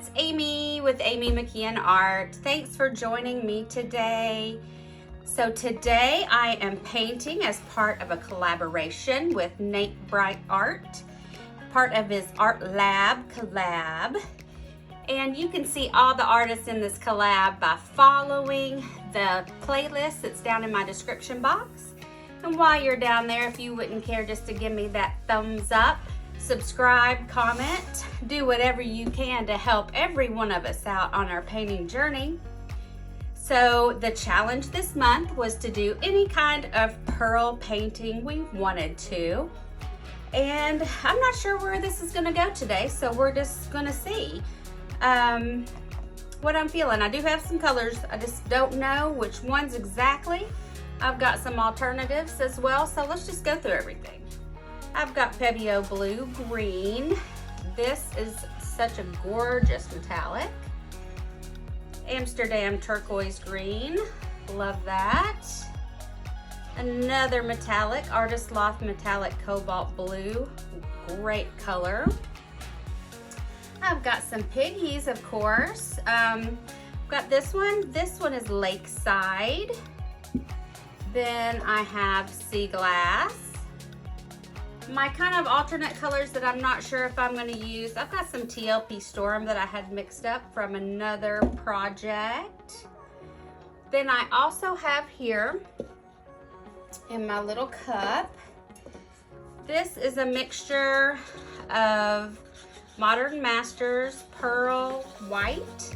it's Amy with Amy McKeon Art. Thanks for joining me today. So today I am painting as part of a collaboration with Nate Bright Art, part of his Art Lab collab. And you can see all the artists in this collab by following the playlist that's down in my description box. And while you're down there, if you wouldn't care just to give me that thumbs up, subscribe, comment, do whatever you can to help every one of us out on our painting journey. So the challenge this month was to do any kind of pearl painting we wanted to. And I'm not sure where this is gonna go today, so we're just gonna see what I'm feeling. I do have some colors, I just don't know which ones exactly. I've got some alternatives as well, so let's just go through everything. I've got Pebeo blue green. This is such a gorgeous metallic. Amsterdam turquoise green, love that. Another metallic, Artist Loft metallic cobalt blue, great color. I've got some piggies, of course. Got this one is Lakeside. Then I have Sea Glass. My kind of alternate colors that I'm not sure if I'm going to use, I've got some TLP Storm that I had mixed up from another project. Then I also have here in my little cup, this is a mixture of Modern Masters Pearl White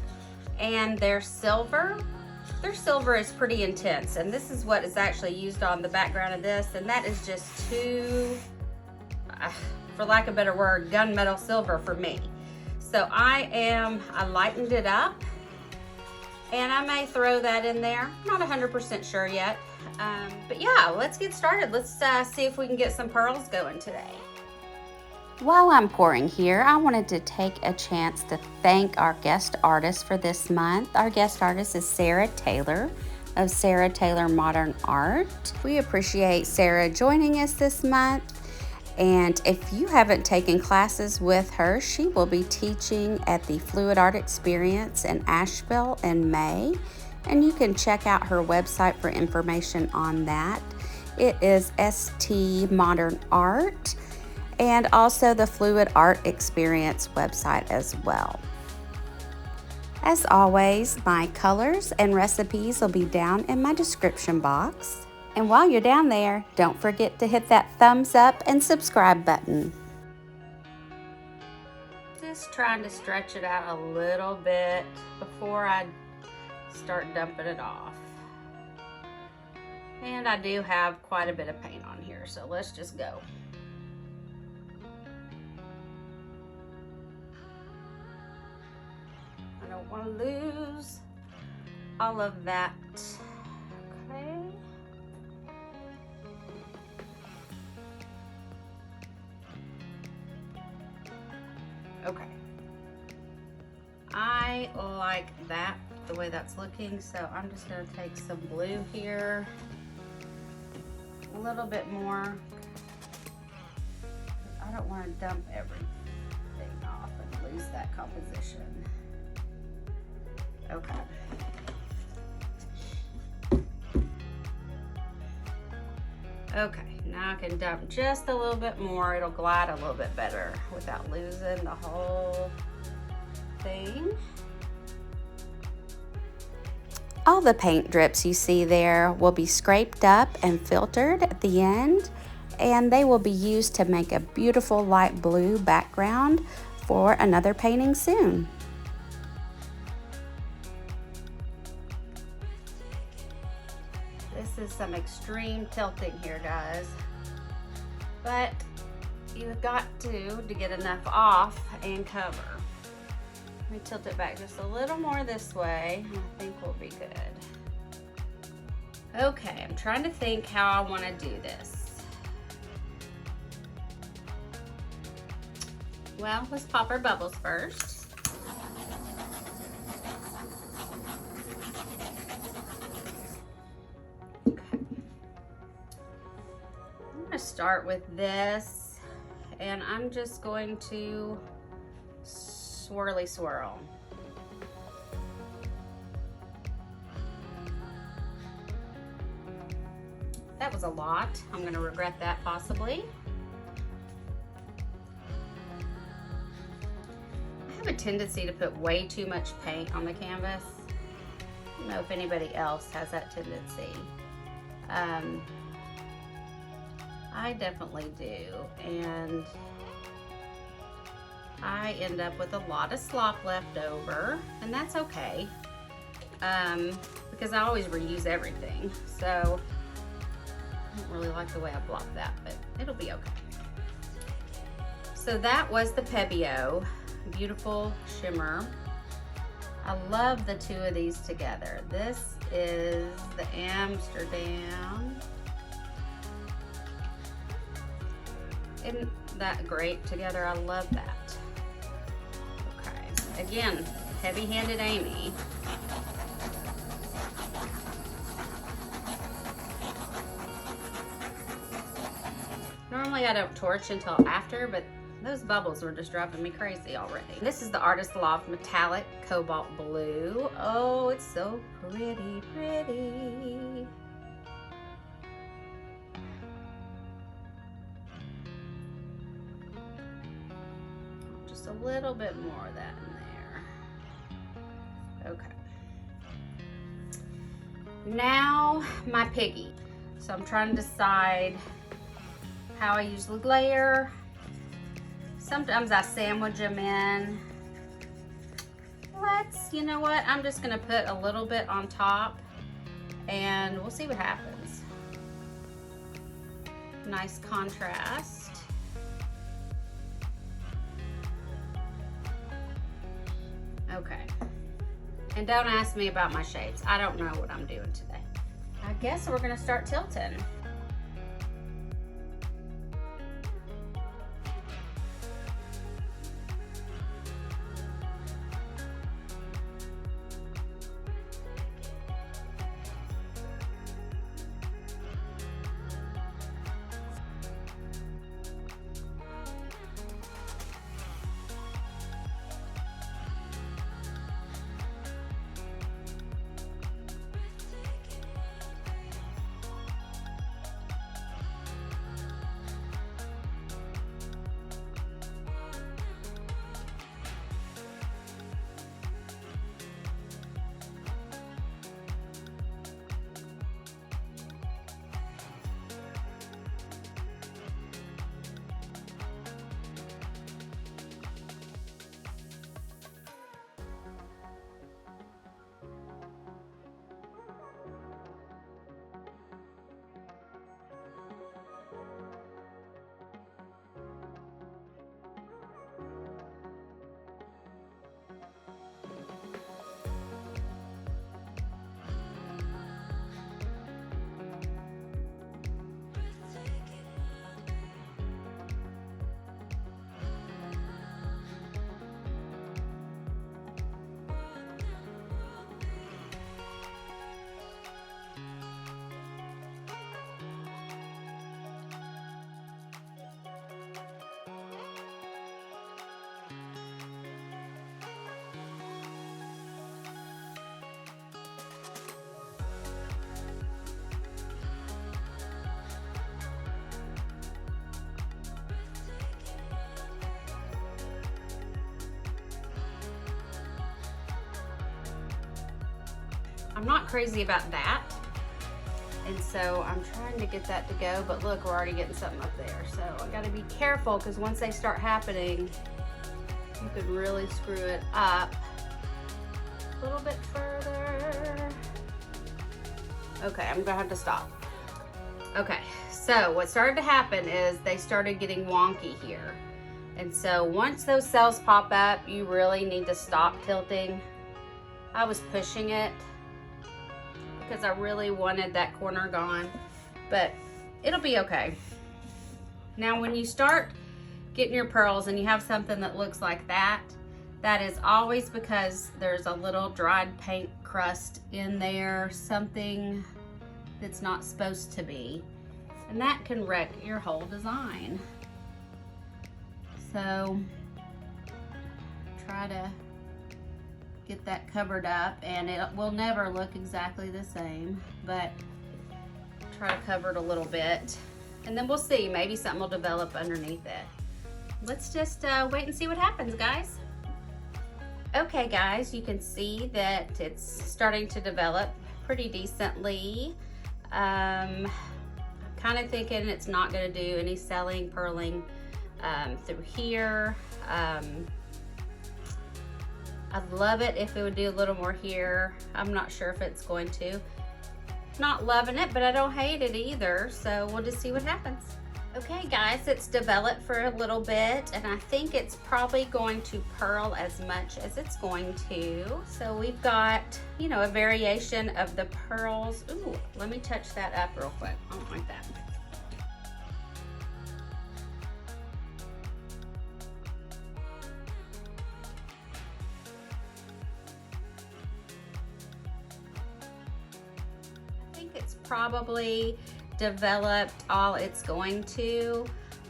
and their silver. Their silver is pretty intense, and this is what is actually used on the background of this, and that is just too, for lack of a better word, gunmetal silver for me. So I lightened it up, and I may throw that in there. Not 100% sure yet, but yeah, let's get started. Let's see if we can get some pearls going today. While I'm pouring here, I wanted to take a chance to thank our guest artist for this month. Our guest artist is Sarah Taylor of Sarah Taylor Modern Art. We appreciate Sarah joining us this month. And if you haven't taken classes with her, she will be teaching at the Fluid Art Experience in Asheville in May. And you can check out her website for information on that. It is ST Modern Art, and also the Fluid Art Experience website as well. As always, my colors and recipes will be down in my description box. And while you're down there, don't forget to hit that thumbs up and subscribe button. Just trying to stretch it out a little bit before I start dumping it off. And I do have quite a bit of paint on here, so let's just go. I don't want to lose all of that. Okay. Okay. I like that, the way that's looking, so I'm just going to take some blue here. A little bit more. I don't want to dump everything off and lose that composition. Okay. Okay, now I can dump just a little bit more. It'll glide a little bit better without losing the whole thing. All the paint drips you see there will be scraped up and filtered at the end, and they will be used to make a beautiful light blue background for another painting soon. This is some extreme tilting here, guys, but you've got to get enough off and cover. Let me tilt it back just a little more this way. I think we'll be good. Okay, I'm trying to think how I want to do this. Well, let's pop our bubbles first. Start with this, and I'm just going to swirly swirl. That was a lot. I'm gonna regret that possibly. I have a tendency to put way too much paint on the canvas. I don't know if anybody else has that tendency. I definitely do, and I end up with a lot of slop left over, and that's okay, because I always reuse everything, so I don't really like the way I blocked that, but it'll be okay. So that was the Pebeo, beautiful shimmer. I love the two of these together. This is the Amsterdam. Isn't that great together? I love that. Okay, again, heavy-handed Amy. Normally I don't torch until after, but those bubbles were just driving me crazy already. This is the Artist Loft Metallic Cobalt Blue. Oh, it's so pretty, pretty. Just a little bit more of that in there. Okay. Now my piggy. So I'm trying to decide how I usually layer. Sometimes I sandwich them in. You know what? I'm just gonna put a little bit on top and we'll see what happens. Nice contrast. Okay. And don't ask me about my shapes. I don't know what I'm doing today. I guess we're gonna start tilting. I'm not crazy about that, and so I'm trying to get that to go, but look, we're already getting something up there, so I gotta be careful because once they start happening, you could really screw it up a little bit further. Okay, I'm gonna have to stop. Okay, so what started to happen is they started getting wonky here, and so once those cells pop up, you really need to stop tilting. I was pushing it because I really wanted that corner gone, but it'll be okay. Now when you start getting your pearls and you have something that looks like that, that is always because there's a little dried paint crust in there, something that's not supposed to be, and that can wreck your whole design. So try to get that covered up, and it will never look exactly the same, but Try to cover it a little bit. And then we'll see, maybe something will develop underneath it. Let's just wait and see what happens, guys. Okay guys, you can see that it's starting to develop pretty decently. Kind of thinking it's not going to do any selling, purling through here. I'd love it if it would do a little more here. I'm not sure if it's going to. Not loving it, but I don't hate it either, so we'll just see what happens. Okay guys, it's developed for a little bit, and I think it's probably going to purl as much as it's going to. So we've got, you know, a variation of the pearls. Ooh, let me touch that up real quick. I don't like that. It's probably developed all it's going to.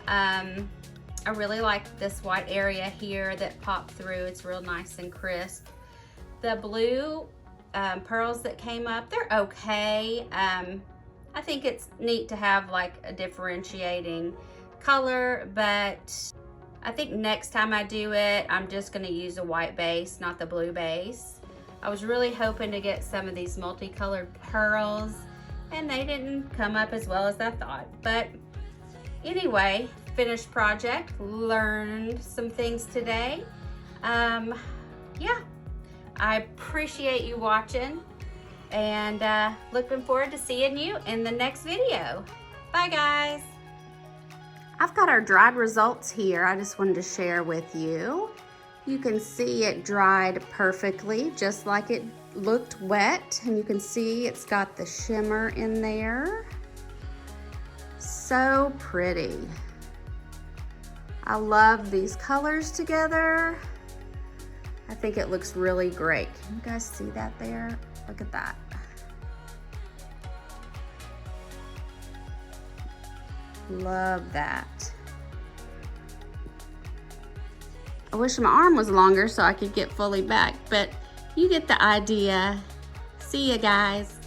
I really like this white area here that popped through. It's real nice and crisp. The blue pearls that came up, they're okay. I think it's neat to have like a differentiating color, but I think next time I do it, I'm just gonna use a white base, not the blue base. I was really hoping to get some of these multicolored pearls, and they didn't come up as well as I thought. But anyway, finished project, learned some things today. Yeah, I appreciate you watching, and looking forward to seeing you in the next video. Bye guys. I've got our dried results here. I just wanted to share with you. You can see it dried perfectly, just like it looked wet, and you can see it's got the shimmer in there. So pretty. I love these colors together. I think it looks really great. Can you guys see that there? Look at that. Love that. I wish my arm was longer so I could get fully back, but you get the idea. See ya guys.